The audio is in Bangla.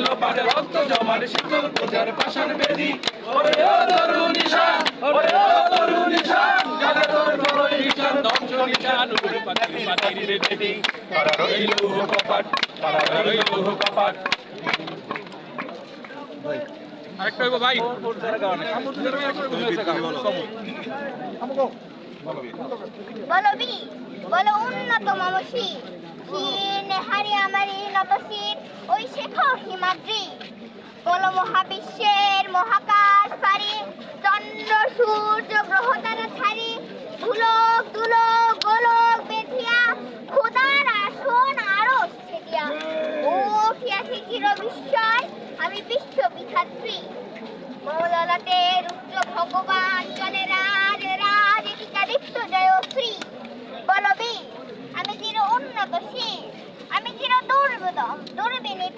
লোপাটে রক্ত জমাট শীতল পূজার পাষাণ বেদি ওরে ও তরুণ ঈশান ওরে ও তরুণ ঈশান জাগে তোর প্রলয় ঈশান ধ্বংস নিশান উড়ে পাখির বেদি তারা রইল কপাট তারা রইল কপাট আরেকটা হইব ভাই বলবি বলো উন্নত মমসি ক্ষীণ হারি আমারি নতশীর ওই শেখো হিমাদ্রি বলো মহাবিশ্বের মহাকাশ পারি চন্দ্র সূর্য গ্রহ তারা ছাড়ি ভুলক দুলক গোলক বেধিয়া খোদার আসন আরো ছেদিয়া ও ফিয়াছি চির বিস্ময় আমি বিশ্ব বিধাত্রী মৌলালাতে রুদ্র ভগবান চলে রাজ রাজ এটিকাদিত্য জয় শ্রী বলবি আমি চির উন্নতশীল আমি চির দুর্বিনীত